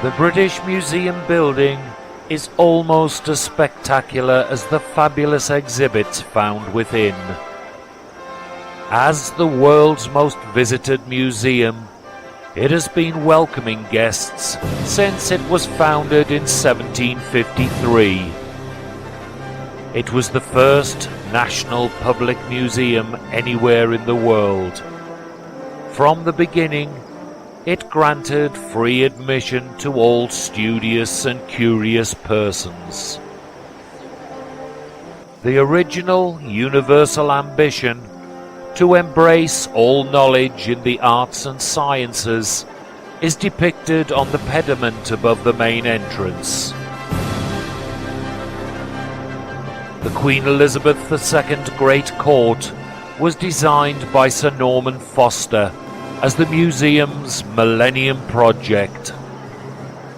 The British Museum building is almost as spectacular as the fabulous exhibits found within. As the world's most visited museum, it has been welcoming guests since it was founded in 1753. It was the first national public museum anywhere in the world. From the beginning, it granted free admission to all studious and curious persons. The original universal ambition to embrace all knowledge in the arts and sciences is depicted on the pediment above the main entrance. The Queen Elizabeth II Great Court was designed by Sir Norman Foster as the museum's Millennium Project.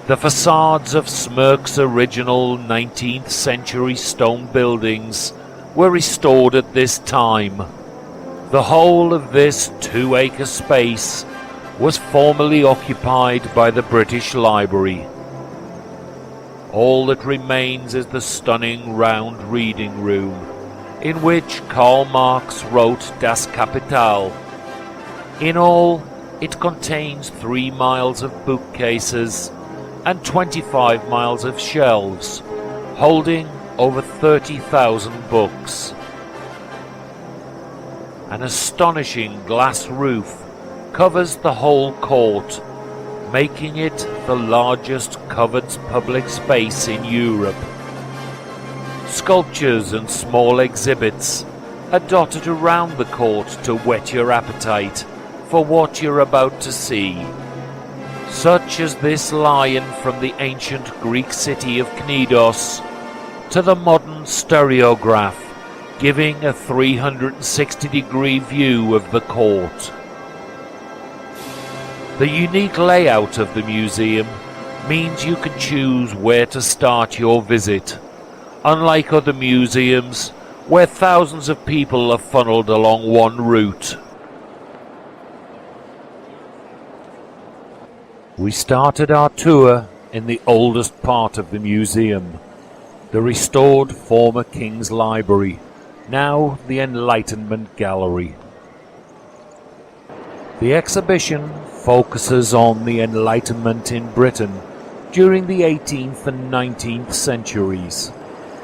The facades of Smirke's original 19th century stone buildings were restored at this time. The whole of this 2-acre space was formerly occupied by the British Library. All that remains is the stunning round reading room, in which Karl Marx wrote Das Kapital. In all, it contains 3 miles of bookcases and 25 miles of shelves, holding over 30,000 books. An astonishing glass roof covers the whole court, making it the largest covered public space in Europe. Sculptures and small exhibits are dotted around the court to whet your appetite for what you're about to see, such as this lion from the ancient Greek city of Knidos to the modern stereograph giving a 360-degree view of the court. The unique layout of the museum means you can choose where to start your visit, unlike other museums where thousands of people are funneled along one route. We started our tour in the oldest part of the museum, the restored former King's Library, now the Enlightenment Gallery. The exhibition focuses on the Enlightenment in Britain during the 18th and 19th centuries,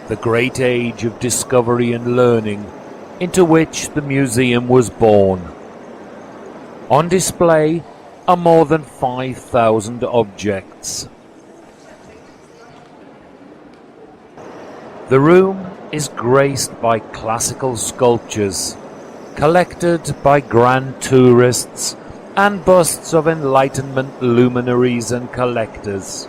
the great age of discovery and learning into which the museum was born. On display are more than 5,000 objects. The room is graced by classical sculptures, collected by grand tourists and busts of Enlightenment luminaries and collectors.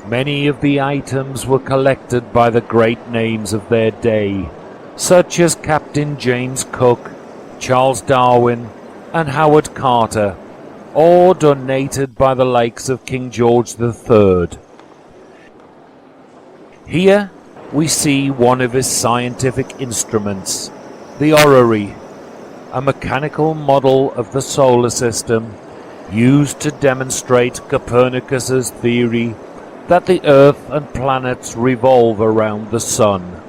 Many of the items were collected by the great names of their day, such as Captain James Cook, Charles Darwin, and Howard Carter, or donated by the likes of King George III. Here we see one of his scientific instruments, the orrery, a mechanical model of the solar system used to demonstrate Copernicus's theory that the Earth and planets revolve around the Sun.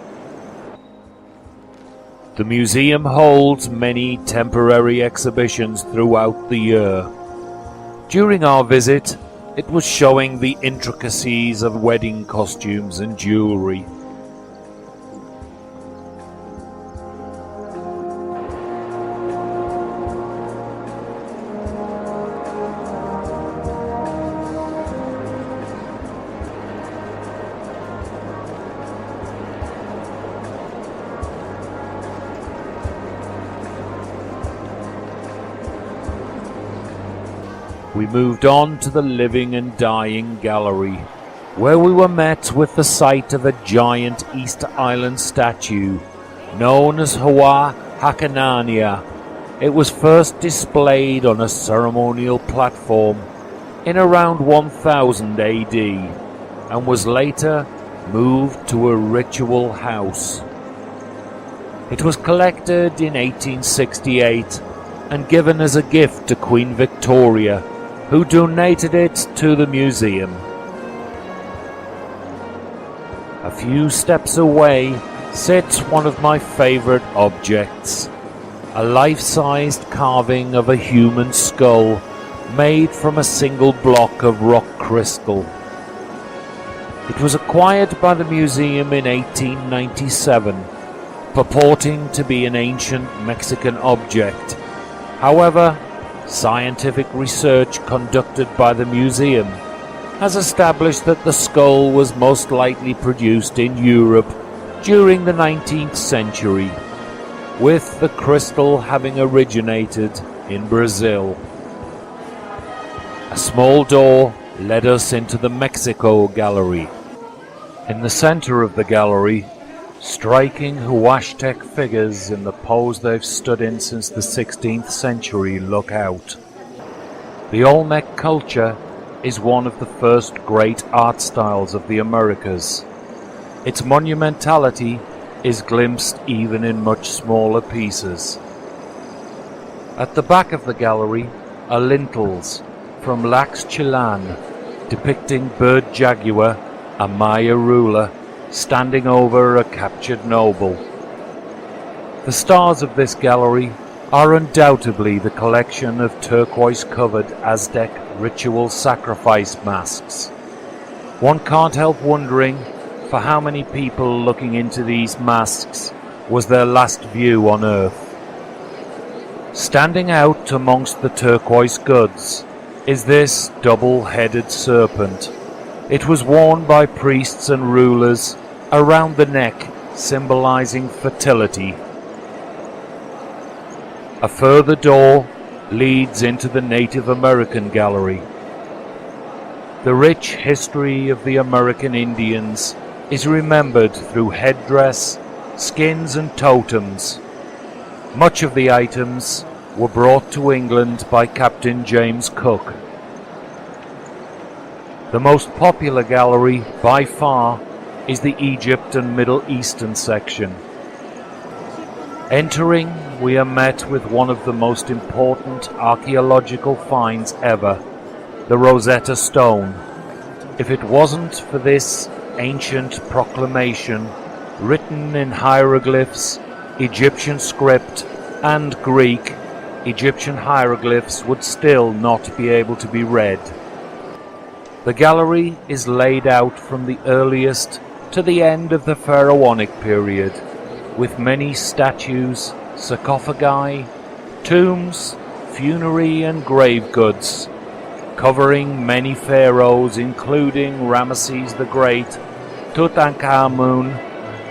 The museum holds many temporary exhibitions throughout the year. During our visit, it was showing the intricacies of wedding costumes and jewelry. We moved on to the Living and Dying Gallery, where we were met with the sight of a giant Easter Island statue known as Hua Hakanania. It was first displayed on a ceremonial platform in around 1000 AD and was later moved to a ritual house. It was collected in 1868 and given as a gift to Queen Victoria, who donated it to the museum. A few steps away sits one of my favorite objects, a life-sized carving of a human skull made from a single block of rock crystal. It was acquired by the museum in 1897, purporting to be an ancient Mexican object. However, scientific research conducted by the museum has established that the skull was most likely produced in Europe during the 19th century, with the crystal having originated in Brazil. A small door led us into the Mexico Gallery. In the center of the gallery, striking Huastec figures in the pose they've stood in since the 16th century look out. The Olmec culture is one of the first great art styles of the Americas. Its monumentality is glimpsed even in much smaller pieces. At the back of the gallery are lintels from Lax Chilan, depicting bird jaguar, a Maya ruler, standing over a captured noble. The stars of this gallery are undoubtedly the collection of turquoise-covered Aztec ritual sacrifice masks. One can't help wondering for how many people looking into these masks was their last view on Earth. Standing out amongst the turquoise goods is this double-headed serpent. It was worn by priests and rulers around the neck, symbolizing fertility. A further door leads into the Native American Gallery. The rich history of the American Indians is remembered through headdress, skins and totems. Much of the items were brought to England by Captain James Cook. The most popular gallery, by far, is the Egypt and Middle Eastern section. Entering, we are met with one of the most important archaeological finds ever, the Rosetta Stone. If it wasn't for this ancient proclamation, written in hieroglyphs, Egyptian script, and Greek, Egyptian hieroglyphs would still not be able to be read. The gallery is laid out from the earliest to the end of the Pharaonic period, with many statues, sarcophagi, tombs, funerary and grave goods, covering many pharaohs including Ramesses the Great, Tutankhamun,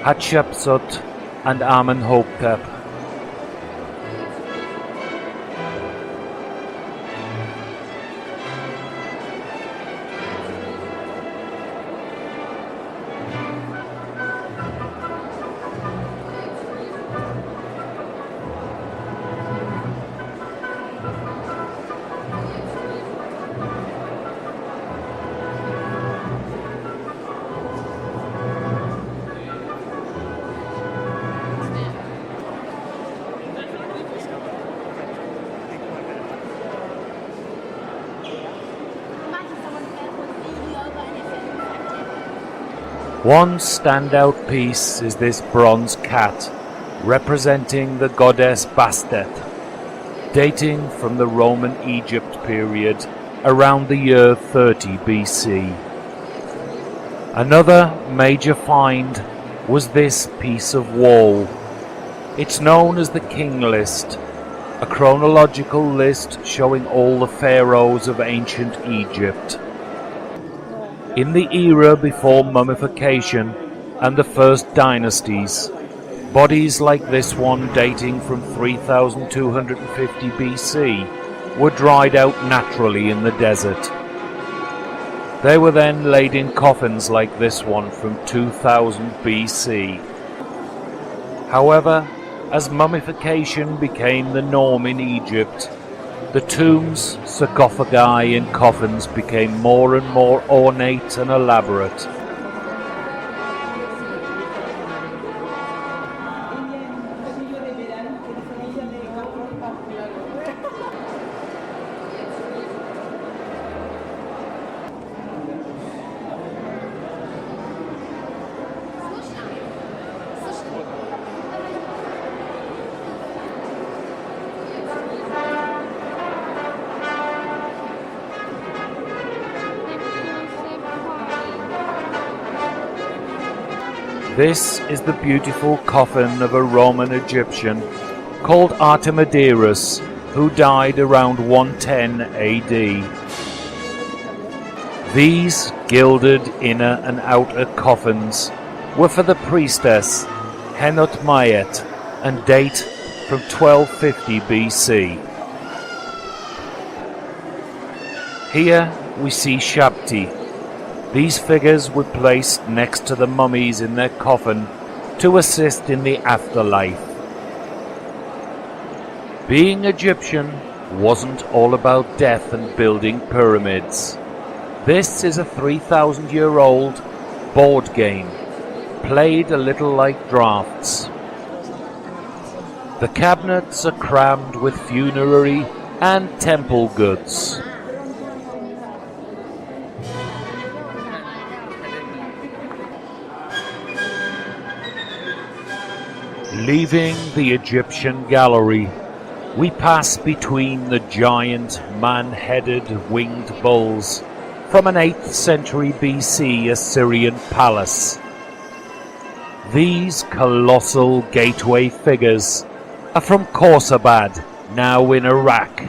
Hatshepsut, and Amenhotep. One standout piece is this bronze cat, representing the goddess Bastet, dating from the Roman Egypt period around the year 30 BC. Another major find was this piece of wall. It's known as the King List, a chronological list showing all the pharaohs of ancient Egypt. In the era before mummification and the first dynasties, bodies like this one dating from 3250 BC were dried out naturally in the desert. They were then laid in coffins like this one from 2000 BC. However, as mummification became the norm in Egypt, the tombs, sarcophagi and coffins became more and more ornate and elaborate. This is the beautiful coffin of a Roman Egyptian called Artemidorus, who died around 110 AD. These gilded inner and outer coffins were for the priestess Henotmayet and date from 1250 BC. Here we see Shabti. These figures were placed next to the mummies in their coffin to assist in the afterlife. Being Egyptian wasn't all about death and building pyramids. This is a 3,000-year-old board game, played a little like drafts. The cabinets are crammed with funerary and temple goods. Leaving the Egyptian gallery, we pass between the giant man-headed winged bulls from an 8th century BC Assyrian palace. These colossal gateway figures are from Khorsabad, now in Iraq.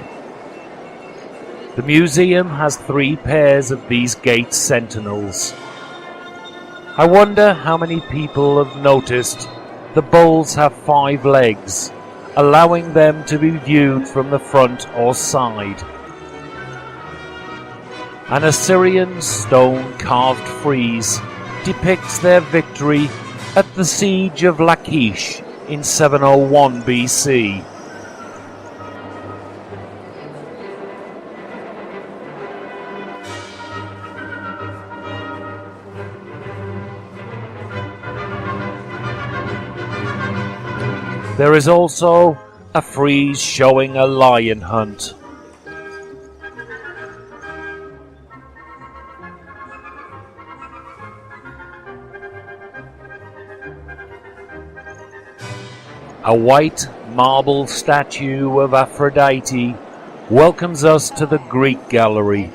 The museum has 3 pairs of these gate sentinels. I wonder how many people have noticed the bulls have 5 legs, allowing them to be viewed from the front or side. An Assyrian stone carved frieze depicts their victory at the siege of Lachish in 701 BC. There is also a frieze showing a lion hunt. A white marble statue of Aphrodite welcomes us to the Greek gallery.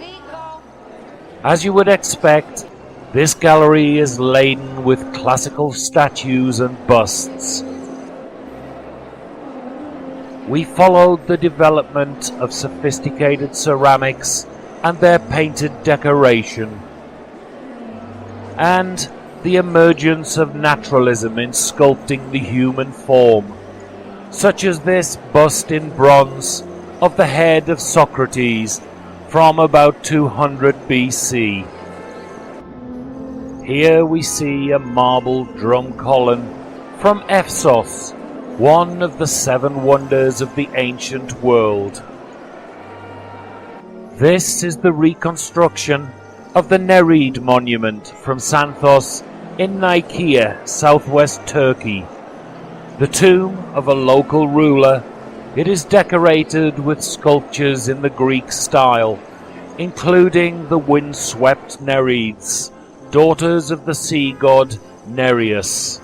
As you would expect, this gallery is laden with classical statues and busts. We followed the development of sophisticated ceramics and their painted decoration, and the emergence of naturalism in sculpting the human form, such as this bust in bronze of the head of Socrates from about 200 BC. Here we see a marble drum column from Ephesus, one of the 7 wonders of the ancient world. This is the reconstruction of the Nereid monument from Xanthos in Nicaea, southwest Turkey. The tomb of a local ruler, it is decorated with sculptures in the Greek style, including the windswept Nereids, daughters of the sea god Nereus.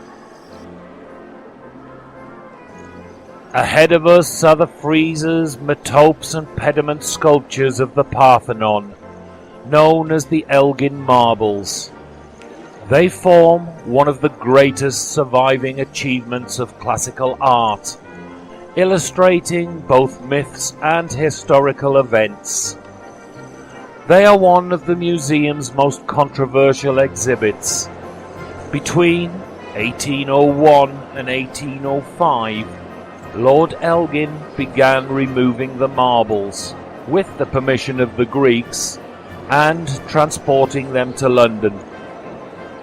Ahead of us are the friezes, metopes and pediment sculptures of the Parthenon, known as the Elgin Marbles. They form one of the greatest surviving achievements of classical art, illustrating both myths and historical events. They are one of the museum's most controversial exhibits. Between 1801 and 1805, Lord Elgin began removing the marbles, with the permission of the Greeks, and transporting them to London.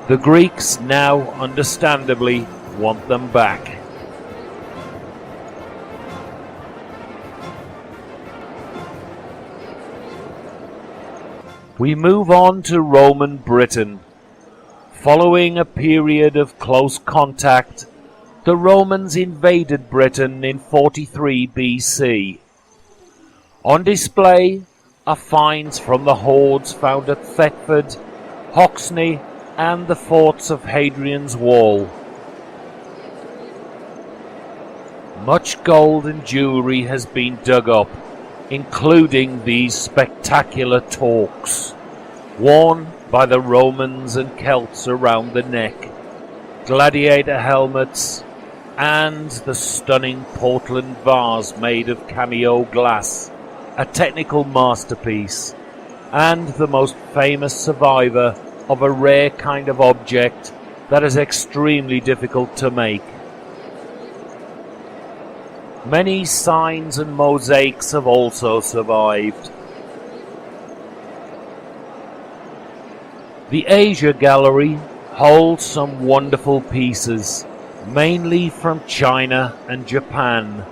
The Greeks now, understandably, want them back. We move on to Roman Britain. Following a period of close contact, the Romans invaded Britain in 43 BC. On display are finds from the hoards found at Thetford, Hoxne, and the forts of Hadrian's Wall. Much gold and jewellery has been dug up, including these spectacular torques, worn by the Romans and Celts around the neck. gladiator helmets, and the stunning Portland vase made of cameo glass, a technical masterpiece, and the most famous survivor of a rare kind of object that is extremely difficult to make. Many signs and mosaics have also survived. The Asia Gallery holds some wonderful pieces, mainly from China and Japan.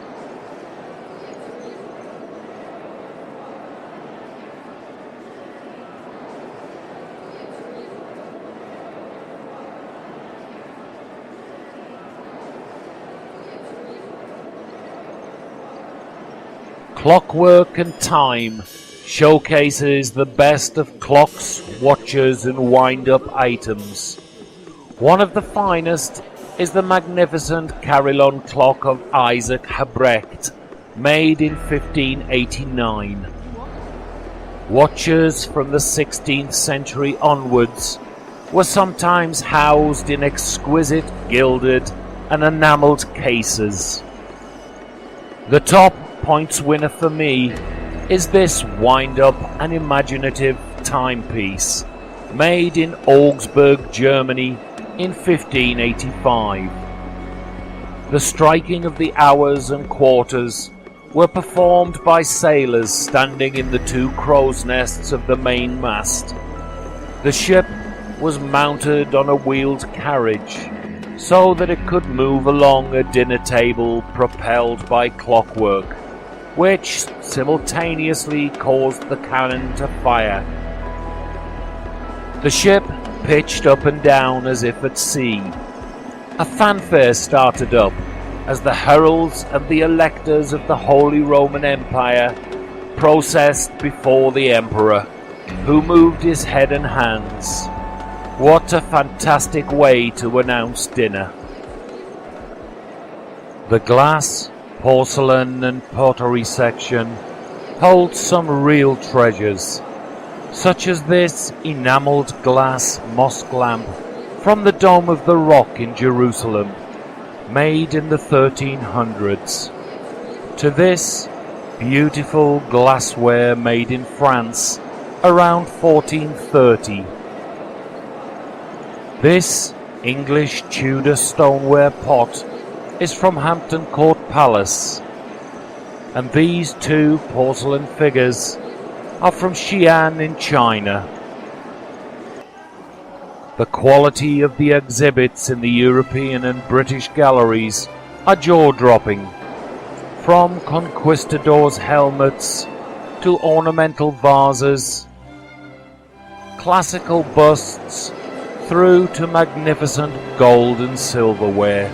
Clockwork and Time showcases the best of clocks, watches and wind-up items. One of the finest is the magnificent carillon clock of Isaac Habrecht, made in 1589. Watches from the 16th century onwards were sometimes housed in exquisite gilded and enamelled cases. The top points winner for me is this wind-up and imaginative timepiece, made in Augsburg, Germany in 1585. The striking of the hours and quarters were performed by sailors standing in the two crow's nests of the main mast. The ship was mounted on a wheeled carriage, so that it could move along a dinner table propelled by clockwork, which simultaneously caused the cannon to fire. The ship pitched up and down as if at sea. A fanfare started up as the heralds and the electors of the Holy Roman Empire processed before the Emperor, who moved his head and hands. What a fantastic way to announce dinner. The glass, porcelain and pottery section holds some real treasures, such as this enamelled glass mosque lamp from the Dome of the Rock in Jerusalem, made in the 1300s, to this beautiful glassware made in France around 1430. This English Tudor stoneware pot is from Hampton Court Palace, and these two porcelain figures are from Xi'an in China. The quality of the exhibits in the European and British galleries are jaw-dropping, from conquistadors' helmets to ornamental vases, classical busts, through to magnificent gold and silverware.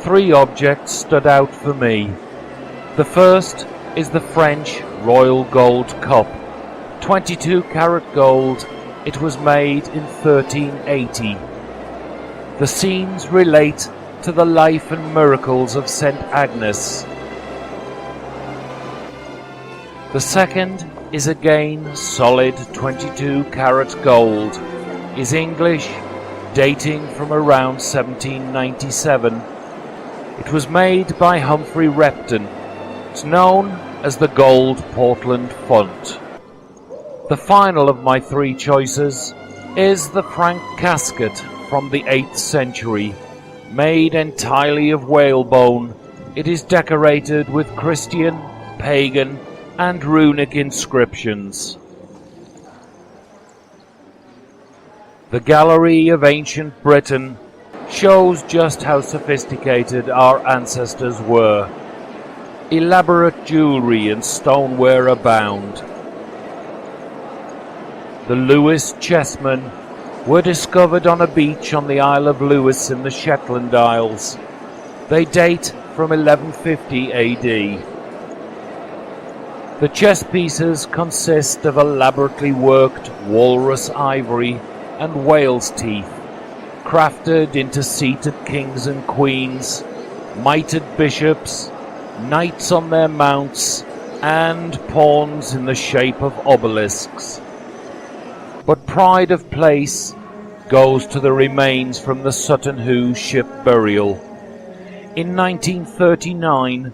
Three objects stood out for me. The first is the French Royal Gold Cup, 22 karat gold. It was made in 1380. The scenes relate to the life and miracles of St. Agnes. The second is again solid 22 karat gold, is English, dating from around 1797. It was made by Humphrey Repton. It's known as the Gold Portland Font. The final of my three choices is the Frank casket from the 8th century, made entirely of whalebone. It is decorated with Christian, pagan, and runic inscriptions. The Gallery of Ancient Britain shows just how sophisticated our ancestors were. Elaborate jewellery and stoneware abound. The Lewis chessmen were discovered on a beach on the Isle of Lewis in the Shetland Isles. They date from 1150 AD. The chess pieces consist of elaborately worked walrus ivory and whale's teeth, crafted into seated kings and queens, mitred bishops, knights on their mounts, and pawns in the shape of obelisks. But pride of place goes to the remains from the Sutton Hoo ship burial. In 1939,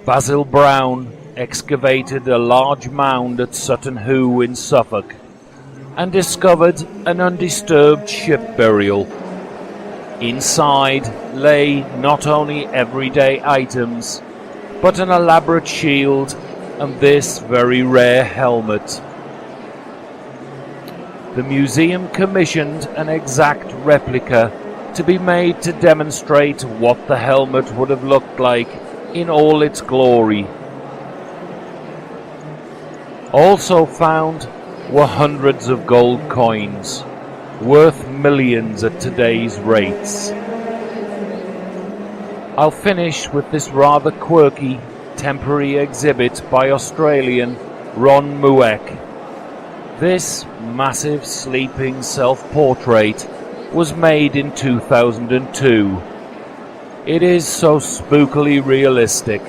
Basil Brown excavated a large mound at Sutton Hoo in Suffolk and discovered an undisturbed ship burial. Inside lay not only everyday items, but an elaborate shield and this very rare helmet. The museum commissioned an exact replica to be made to demonstrate what the helmet would have looked like in all its glory. Also found were hundreds of gold coins, worth millions at today's rates. I'll finish with this rather quirky temporary exhibit by Australian Ron Mueck. This massive sleeping self-portrait was made in 2002. It is so spookily realistic.